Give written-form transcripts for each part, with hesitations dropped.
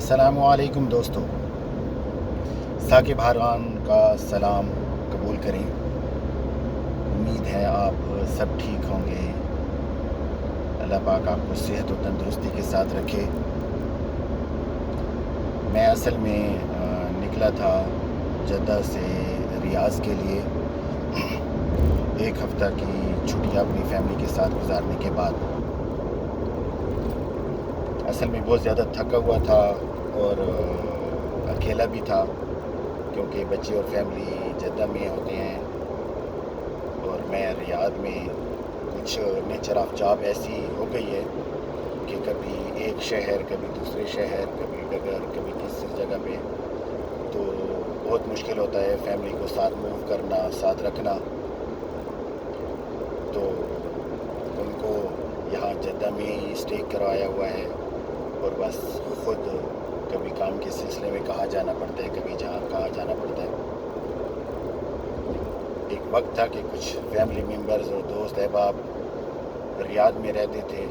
السلام علیکم دوستو، ثاقب حران کا سلام قبول کریں۔ امید ہے آپ سب ٹھیک ہوں گے۔ اللہ پاک آپ کو صحت و تندرستی کے ساتھ رکھے۔ میں اصل میں نکلا تھا جدہ سے ریاض کے لیے ایک ہفتہ کی چھٹیاں اپنی فیملی کے ساتھ گزارنے کے بعد۔ اصل میں بہت زیادہ تھکا ہوا تھا اور اکیلا بھی تھا، کیونکہ بچے اور فیملی جدہ میں ہوتے ہیں اور میں ریاض میں کچھ نیچر آف جاب ایسی ہو گئی ہے کہ کبھی ایک شہر، کبھی دوسرے شہر، کبھی ڈگر، کبھی تیسری جگہ پہ، تو بہت مشکل ہوتا ہے فیملی کو ساتھ موو کرنا، ساتھ رکھنا۔ تو ان کو یہاں جدہ میں ہی اسٹے کروایا ہوا ہے اور بس خود کبھی کام کے سلسلے میں کہاں جانا پڑتا ہے، کبھی کہاں جانا پڑتا ہے۔ ایک وقت تھا کہ کچھ فیملی ممبرز اور دوست احباب ریاض میں رہتے تھے،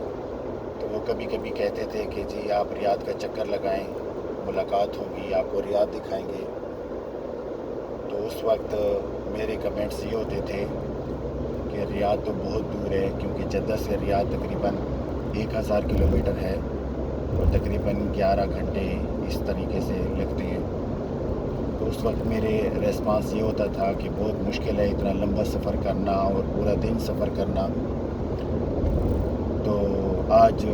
تو وہ کبھی کبھی کہتے تھے کہ جی آپ ریاض کا چکر لگائیں، ملاقات ہوگی، آپ کو ریاض دکھائیں گے۔ تو اس وقت میرے کمنٹس یہ ہوتے تھے کہ ریاض تو بہت دور ہے، کیونکہ جدہ سے ریاض تقریباً 1000 کلومیٹر ہے اور تقریباً 11 گھنٹے اس طریقے سے لگتے ہیں۔ تو اس وقت میرے ریسپانس یہ ہوتا تھا کہ بہت مشکل ہے اتنا لمبا سفر کرنا اور پورا دن سفر کرنا۔ تو آج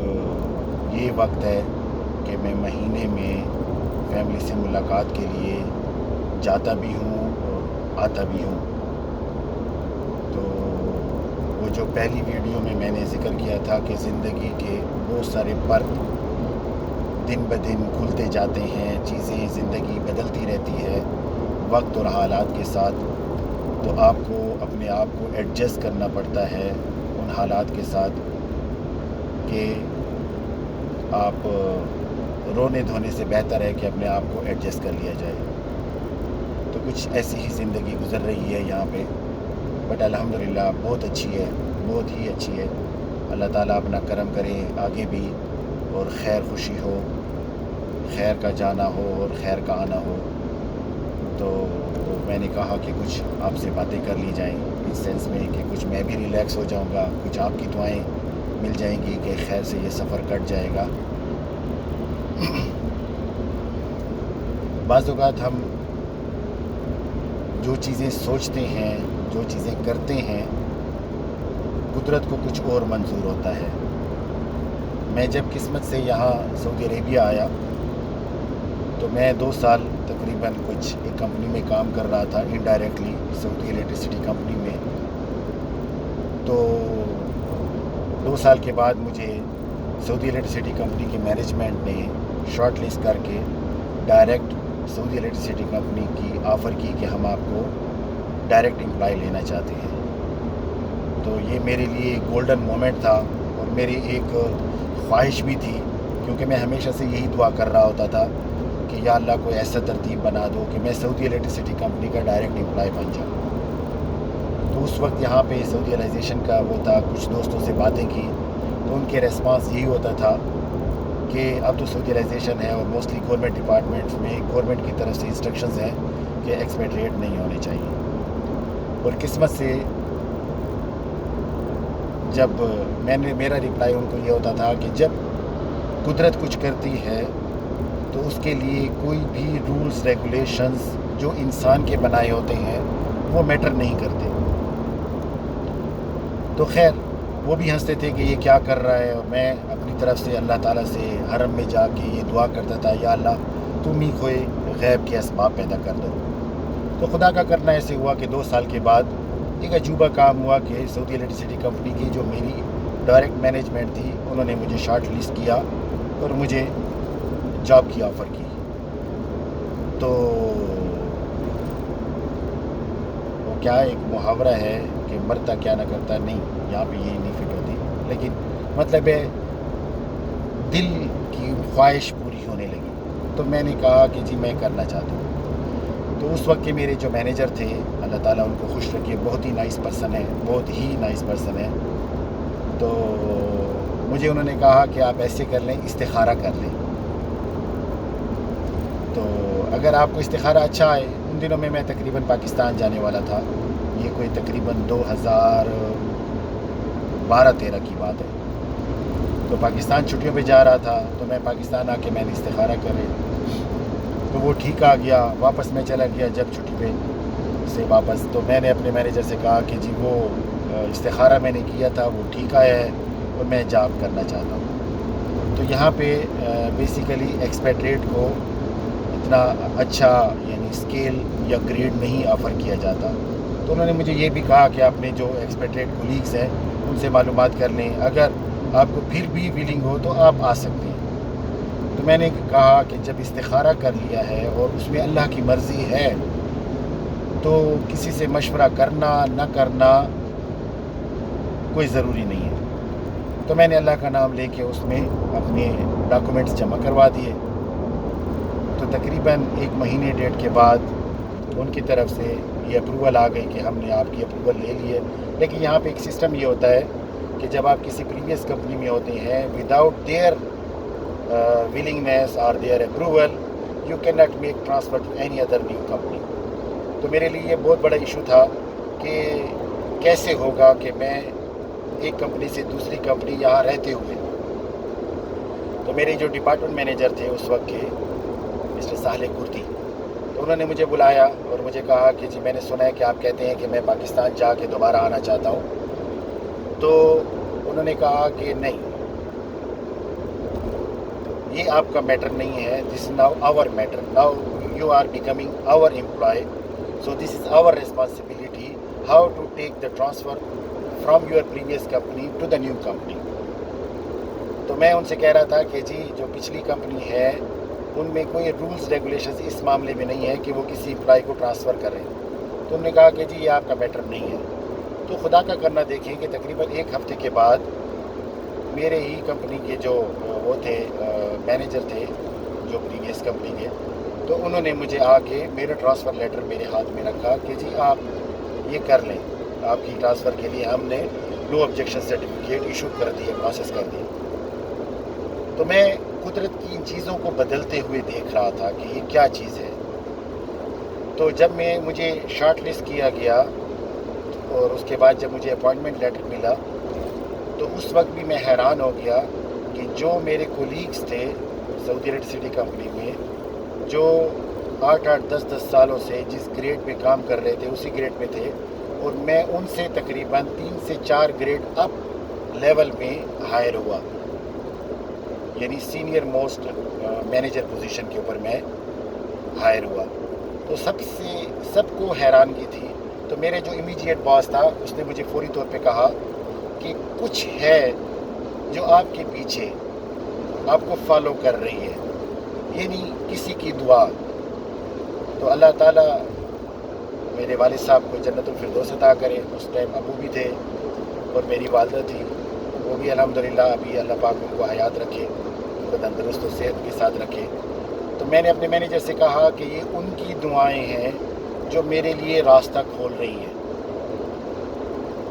یہ وقت ہے کہ میں مہینے میں فیملی سے ملاقات کے لیے جاتا بھی ہوں اور آتا بھی ہوں۔ تو وہ جو پہلی ویڈیو میں نے ذکر کیا تھا کہ زندگی کے بہت سارے پرت دن بدن کھلتے جاتے ہیں، چیزیں زندگی بدلتی رہتی ہے وقت اور حالات کے ساتھ، تو آپ کو اپنے آپ کو ایڈجسٹ کرنا پڑتا ہے ان حالات کے ساتھ کہ آپ رونے دھونے سے بہتر ہے کہ اپنے آپ کو ایڈجسٹ کر لیا جائے۔ تو کچھ ایسی ہی زندگی گزر رہی ہے یہاں پہ، بٹ الحمدللہ بہت اچھی ہے، بہت ہی اچھی ہے۔ اللہ تعالیٰ اپنا کرم کرے آگے بھی، اور خیر خوشی ہو، خیر کا جانا ہو اور خیر کا آنا ہو۔ تو میں نے کہا کہ کچھ آپ سے باتیں کر لی جائیں، اس سینس میں کہ کچھ میں بھی ریلیکس ہو جاؤں گا، کچھ آپ کی دعائیں مل جائیں گی کہ خیر سے یہ سفر کٹ جائے گا۔ بعض اوقات ہم جو چیزیں سوچتے ہیں، جو چیزیں کرتے ہیں، قدرت کو کچھ اور منظور ہوتا ہے۔ میں جب قسمت سے یہاں سعودی عربیہ آیا تو میں 2 سال تقریباً کچھ ایک کمپنی میں کام کر رہا تھا، انڈائریکٹلی سعودی الیکٹرسٹی کمپنی میں۔ تو 2 سال کے بعد مجھے سعودی الیکٹرسٹی کمپنی کی مینجمنٹ نے شارٹ لسٹ کر کے ڈائریکٹ سعودی الیکٹرسٹی کمپنی کی آفر کی کہ ہم آپ کو ڈائریکٹ امپلائی لینا چاہتے ہیں۔ تو یہ میرے لیے ایک گولڈن مومنٹ تھا اور میری ایک خواہش بھی تھی، کیونکہ میں ہمیشہ سے یہی دعا کر رہا ہوتا تھا کہ یا اللہ کوئی ایسا ترتیب بنا دو کہ میں سعودی الیکٹرسٹی کمپنی کا ڈائریکٹ امپلائی بن جاؤں۔ تو اس وقت یہاں پہ سعودیائزیشن کا وہ تھا، کچھ دوستوں سے باتیں کی تو ان کے ریسپانس یہی ہوتا تھا کہ اب تو سعودیائزیشن ہے اور موسٹلی گورنمنٹ ڈپارٹمنٹس میں گورنمنٹ کی طرف سے انسٹرکشنز ہیں کہ ایکسپیٹریٹ نہیں ہونے چاہیے۔ اور قسمت سے جب میرا رپلائی ان کو یہ ہوتا تھا کہ جب قدرت کچھ کرتی ہے تو اس کے لیے کوئی بھی رولز ریگولیشنز جو انسان کے بنائے ہوتے ہیں وہ میٹر نہیں کرتے۔ تو خیر وہ بھی ہنستے تھے کہ یہ کیا کر رہا ہے، اور میں اپنی طرف سے اللہ تعالیٰ سے حرم میں جا کے یہ دعا کرتا تھا، یا اللہ تم ہی کوئی غیب کے اسباب پیدا کر دو۔ تو خدا کا کرنا ایسے ہوا کہ 2 سال کے بعد ایک عجوبہ کام ہوا کہ سعودی الیکٹرسٹی کمپنی کی جو میری ڈائریکٹ مینجمنٹ تھی انہوں نے مجھے شارٹ لسٹ کیا اور مجھے جاب کی آفر کی۔ تو وہ کیا ایک محاورہ ہے کہ مرتا کیا نہ کرتا، نہیں یہاں پہ یہ نہیں فٹ ہوتی، لیکن مطلب ہے دل کی خواہش پوری ہونے لگی۔ تو میں نے کہا کہ جی میں کرنا چاہتا ہوں۔ تو اس وقت کے میرے جو مینیجر تھے، اللہ تعالیٰ ان کو خوش رکھے، بہت ہی نائس پرسن ہے، بہت ہی نائس پرسن ہے۔ تو مجھے انہوں نے کہا کہ آپ ایسے کر لیں، استخارہ کر لیں۔ تو اگر آپ کو استخارہ اچھا آئے، ان دنوں میں تقریباً پاکستان جانے والا تھا، یہ کوئی تقریباً 2012-13 کی بات ہے، تو پاکستان چھٹیوں پہ جا رہا تھا، تو میں پاکستان آ کے میں نے استخارہ کرے، تو وہ ٹھیک آ گیا، واپس میں چلا گیا جب چھٹی پہ سے واپس، تو میں نے اپنے مینیجر سے کہا کہ جی وہ استخارہ میں نے کیا تھا وہ ٹھیک آیا ہے اور میں جاب کرنا چاہتا ہوں۔ تو یہاں پہ بیسیکلی ایکسپیٹریٹ کو اتنا اچھا یعنی اسکیل یا گریڈ نہیں آفر کیا جاتا، تو انہوں نے مجھے یہ بھی کہا کہ اپنے جو ایکسپیٹریٹ کولیگس ہیں ان سے معلومات کر لیں، اگر آپ کو پھر بھی ویلنگ ہو تو آپ آ سکتے ہیں۔ تو میں نے کہا کہ جب استخارہ کر لیا ہے اور اس میں اللہ کی مرضی ہے تو کسی سے مشورہ کرنا نہ کرنا کوئی ضروری نہیں ہے۔ تو میں نے اللہ کا نام لے کے اس میں اپنے ڈاکومنٹس جمع کروا دیے، تو تقریباً 1 مہینے 1.5 کے بعد ان کی طرف سے یہ اپروول آ گئی کہ ہم نے آپ کی اپروول لے لی ہے۔ لیکن یہاں پہ ایک سسٹم یہ ہوتا ہے کہ جب آپ کسی پریویس کمپنی میں ہوتے ہیں without their willingness or their approval you cannot make transfer to any other new company۔ تو میرے لیے یہ بہت بڑا ایشو تھا کہ کیسے ہوگا کہ میں ایک کمپنی سے دوسری کمپنی یہاں رہتے ہوئے۔ تو میرے جو ڈپارٹمنٹ مینیجر تھے اس وقت کے مسٹر ساحل کرتی، تو انہوں نے مجھے بلایا اور مجھے کہا کہ جی میں نے سنا ہے کہ آپ کہتے ہیں کہ میں پاکستان جا کے دوبارہ آنا چاہتا ہوں۔ تو انہوں نے کہا کہ نہیں، یہ آپ کا میٹر نہیں ہے، this is now our matter, now you are becoming our employee, so this is our responsibility how to take the transfer from your previous company to the new company. تو میں ان سے کہہ رہا تھا کہ جی جو پچھلی کمپنی ہے ان میں کوئی رولز ریگولیشنز اس معاملے میں نہیں ہے کہ وہ کسی امپلائی کو ٹرانسفر کریں۔ تو انہوں نے کہا کہ جی یہ آپ کا میٹر نہیں ہے۔ تو خدا کا کرنا دیکھیں کہ تقریباً 1 ہفتے کے بعد میرے ہی کمپنی کے جو وہ تھے مینیجر تھے جو پریویس کمپنی کے، تو انہوں نے مجھے آ کے میرا ٹرانسفر لیٹر میرے ہاتھ میں رکھا کہ جی آپ یہ کر لیں، آپ کی ٹرانسفر کے لیے ہم نے نو آبجیکشن سرٹیفکیٹ ایشو کر دیے، پروسیس کر دیے۔ تو میں قدرت کی ان چیزوں کو بدلتے ہوئے دیکھ رہا تھا کہ یہ کیا چیز ہے۔ تو جب مجھے شارٹ لسٹ کیا گیا اور اس کے بعد جب مجھے اپوائنٹمنٹ لیٹر ملا تو اس وقت بھی میں حیران ہو گیا کہ جو میرے کولیگس تھے سعودی الیکٹرسٹی کمپنی میں جو 8-8 10-10 سالوں سے جس گریڈ پہ کام کر رہے تھے اسی گریڈ پہ تھے، اور میں ان سے تقریباً 3 سے 4 گریڈ اپ لیول میں ہائر ہوا، یعنی سینئر موسٹ مینیجر پوزیشن کے اوپر میں ہائر ہوا۔ تو سب کو حیرانگی تھی۔ تو میرے جو امیجیٹ باس تھا اس نے مجھے فوری طور پہ کہا کہ کچھ ہے جو آپ کے پیچھے آپ کو فالو کر رہی ہے، یعنی کسی کی دعا۔ تو اللہ تعالیٰ میرے والد صاحب کو جنت الفردوس عطا کرے، اس ٹائم ابو بھی تھے اور میری والدہ تھی، وہ بھی الحمدللہ ابھی اللہ پاک ان کو حیات رکھے، ان کو تندرست و صحت کے ساتھ رکھے۔ تو میں نے اپنے مینیجر سے کہا کہ یہ ان کی دعائیں ہیں جو میرے لیے راستہ کھول رہی ہیں۔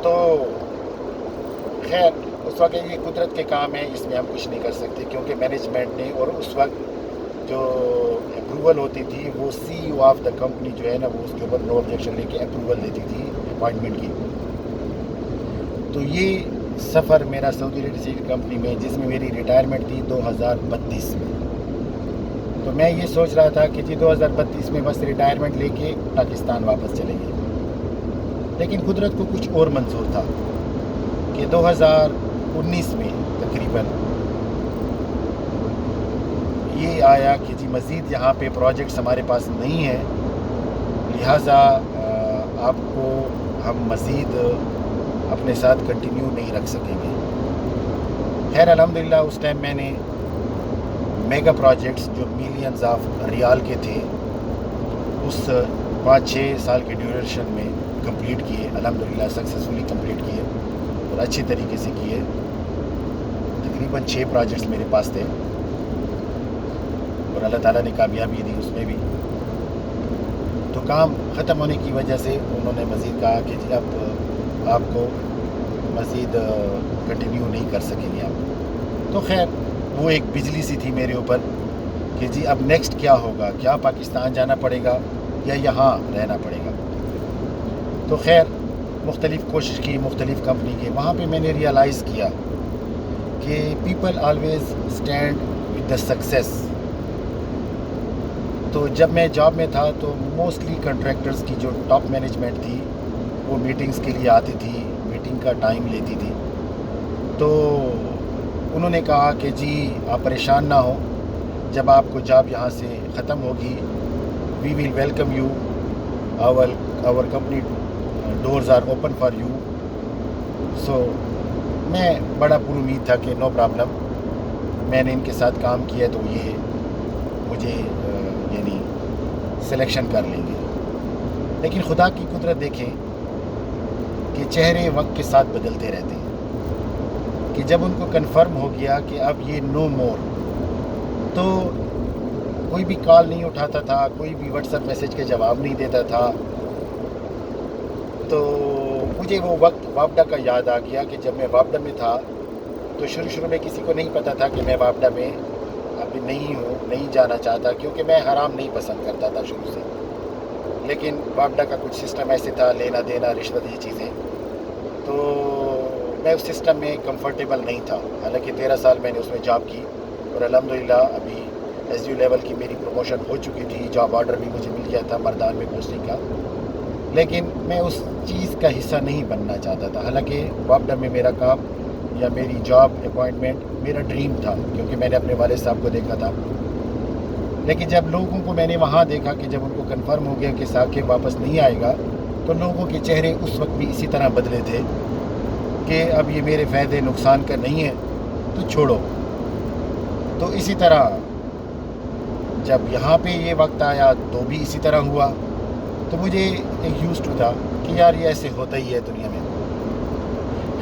تو خیر اس وقت یہ قدرت کے کام ہے، اس میں ہم کچھ نہیں کر سکتے، کیونکہ مینجمنٹ نے، اور اس وقت جو اپروول ہوتی تھی وہ سی ای او آف دا کمپنی جو ہے نا وہ اس کے اوپر نو آبجیکشن لے کے اپروول دیتی تھی اپوائنٹمنٹ کی۔ تو یہ سفر میرا سعودی الیکٹرسٹی کمپنی میں جس میں میری ریٹائرمنٹ تھی 2032 میں، تو میں یہ سوچ رہا تھا کہ جی 2032 میں بس ریٹائرمنٹ لے کے پاکستان واپس چلیں گے، لیکن قدرت کو کچھ اور منظور تھا کہ 2019 میں تقریباً یہ آیا کہ جی مزید یہاں پہ پروجیکٹس ہمارے پاس نہیں ہیں، لہٰذا آپ کو ہم مزید اپنے ساتھ کنٹینیو نہیں رکھ سکیں گے۔ خیر الحمدللہ اس ٹائم میں نے میگا پروجیکٹس جو ملینز آف ریال کے تھے اس 5-6 سال کے ڈیوریشن میں کمپلیٹ کیے، الحمدللہ سکسیزفلی کمپلیٹ کیے اور اچھے طریقے سے کیے۔ تقریباً 6 پروجیکٹس میرے پاس تھے اور اللہ تعالیٰ نے کامیابی دی اس میں بھی۔ تو کام ختم ہونے کی وجہ سے انہوں نے مزید کہا کہ جی اب آپ کو مزید کنٹینیو نہیں کر سکیں گے آپ۔ تو خیر وہ ایک بجلی سی تھی میرے اوپر کہ جی اب نیکسٹ کیا ہوگا، کیا پاکستان جانا پڑے گا یا یہاں رہنا پڑے گا. تو خیر مختلف کوشش کی، مختلف کمپنی کی. وہاں پہ میں نے ریئلائز کیا کہ people always stand with the success. تو جب میں جاب میں تھا تو موسٹلی کنٹریکٹرز کی جو ٹاپ مینجمنٹ تھی وہ میٹنگز کے لیے آتی تھی، میٹنگ کا ٹائم لیتی تھی. تو انہوں نے کہا کہ جی آپ پریشان نہ ہو، جب آپ کو جاب یہاں سے ختم ہوگی we will welcome you, our company doors are open for you. So میں بڑا پر امید تھا کہ نو پرابلم، میں نے ان کے ساتھ کام کیا تو یہ مجھے یعنی سلیکشن کر لیں گے. لیکن خدا کی قدرت دیکھیں کہ چہرے وقت کے ساتھ بدلتے رہتے ہیں، کہ جب ان کو کنفرم ہو گیا کہ اب یہ نو مور، تو کوئی بھی کال نہیں اٹھاتا تھا، کوئی بھی واٹس ایپ میسیج کے جواب نہیں دیتا تھا. تو مجھے وہ وقت وابڈا کا یاد آ گیا کہ جب میں وابڈا میں تھا تو شروع میں کسی کو نہیں پتہ تھا کہ میں وابڈا میں ابھی نہیں ہوں، نہیں جانا چاہتا، کیونکہ میں حرام نہیں پسند کرتا تھا شروع سے. لیکن وابڈا کا کچھ سسٹم ایسے تھا، لینا دینا، رشوت، یہ چیزیں، تو میں اس سسٹم میں کمفرٹیبل نہیں تھا. حالانکہ 13 سال میں نے اس میں جاب کی اور الحمدللہ ابھی ایس یو لیول کی میری پروموشن ہو چکی تھی، جاب آرڈر بھی مجھے مل گیا تھا مردان میں پوسٹنگ کا. لیکن میں اس چیز کا حصہ نہیں بننا چاہتا تھا. حالانکہ وابڈا میں میرا کام یا میری جاب اپوائنٹمنٹ میرا ڈریم تھا، کیونکہ میں نے اپنے والد صاحب کو دیکھا تھا. لیکن جب لوگوں کو میں نے وہاں دیکھا کہ جب ان کو کنفرم ہو گیا کہ ثاقب واپس نہیں آئے گا، تو لوگوں کے چہرے اس وقت بھی اسی طرح بدلے تھے کہ اب یہ میرے فائدے نقصان کا نہیں ہے تو چھوڑو. تو اسی طرح جب یہاں پہ یہ وقت آیا تو بھی اسی طرح ہوا. تو مجھے ایک یوزڈ تھا کہ یار یہ ایسے ہوتا ہی ہے دنیا میں.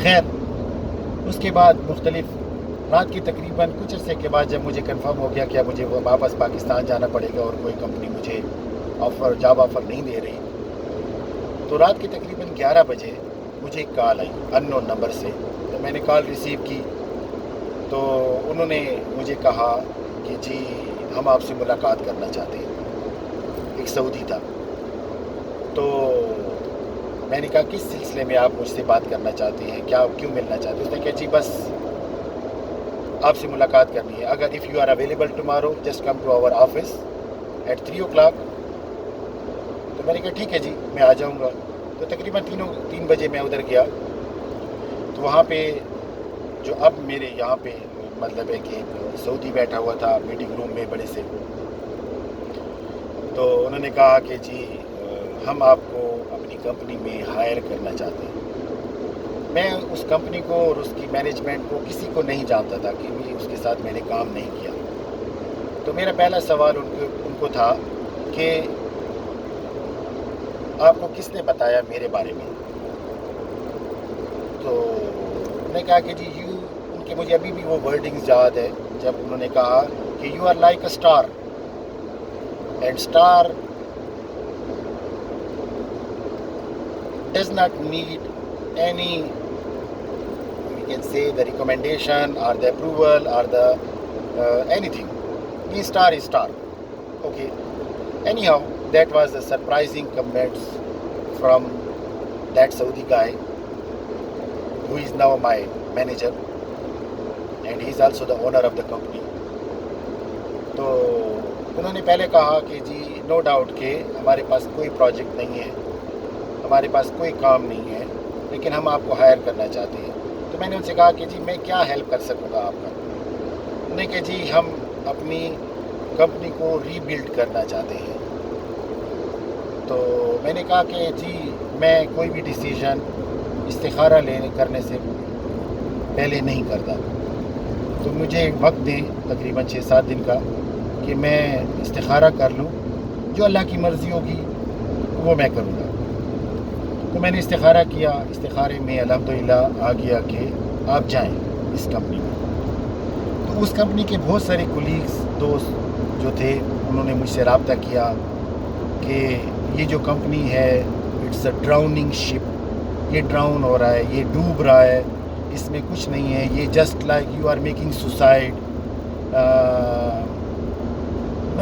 خیر اس کے بعد مختلف رات کی تقریباً کچھ عرصے کے بعد جب مجھے کنفرم ہو گیا کہ اب مجھے واپس پاکستان جانا پڑے گا اور کوئی کمپنی مجھے جاب آفر نہیں دے رہی، تو رات کے تقریباً 11 بجے مجھے ایک کال آئی ان نون نمبر سے. تو میں نے کال ریسیو کی تو انہوں نے مجھے کہا کہ جی ہم آپ سے ملاقات کرنا چاہتے ہیں. ایک سعودی تھا. تو میں نے کہا کس سلسلے میں آپ مجھ سے بات کرنا چاہتے ہیں، کیوں ملنا چاہتے ہیں؟ اس نے کہا جی بس آپ سے ملاقات کرنی ہے، اگر if you are available tomorrow just come to our office at 3 o'clock. تو میں نے کہا ٹھیک ہے جی میں آ جاؤں گا. تو تقریباً 3 بجے میں ادھر گیا. تو وہاں پہ جو اب میرے یہاں پہ مطلب ہے کہ سعودی بیٹھا ہوا تھا میٹنگ روم میں بڑے سے. تو انہوں نے کہا کہ جی ہم آپ کو اپنی کمپنی میں ہائر کرنا چاہتے ہیں. میں اس کمپنی کو اور اس کی مینجمنٹ کو کسی کو نہیں جانتا تھا کہ اس کے ساتھ میں نے کام نہیں کیا. تو میرا پہلا سوال ان کو تھا کہ آپ کو کس نے بتایا میرے بارے میں؟ تو میں نے کہا کہ جی ان کے مجھے ابھی بھی وہ ورڈنگز یاد ہے جب انہوں نے کہا کہ you are like a star and star does not need any, we can say, the recommendation or the approval or the anything. The star is star. Okay. Anyhow, that was the surprising comments from that Saudi guy who is now my manager and he is also the owner of the company. تو انہوں نے پہلے کہا کہ جی no doubt کہ ہمارے پاس کوئی project نہیں ہے، ہمارے پاس کوئی کام نہیں ہے، لیکن ہم آپ کو ہائر کرنا چاہتے ہیں. تو میں نے ان سے کہا کہ جی میں کیا ہیلپ کر سکوں گا آپ کا؟ انہوں نے کہا جی ہم اپنی کمپنی کو ری بلڈ کرنا چاہتے ہیں. تو میں نے کہا کہ جی میں کوئی بھی ڈیسیژن استخارہ کرنے سے پہلے نہیں کرتا، تو مجھے وقت دیں تقریباً 6-7 دن کا کہ میں استخارہ کر لوں، جو اللہ کی مرضی ہوگی وہ میں کروں گا. تو میں نے استخارہ کیا. استخارے میں الحمدللہ آ گیا کہ آپ جائیں اس کمپنی میں. تو اس کمپنی کے بہت سارے کولیگز، دوست جو تھے، انہوں نے مجھ سے رابطہ کیا کہ یہ جو کمپنی ہے اٹس اے ڈراؤننگ شپ، یہ ڈراؤن ہو رہا ہے، یہ ڈوب رہا ہے، اس میں کچھ نہیں ہے، یہ just like you are making suicide.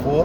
4,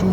2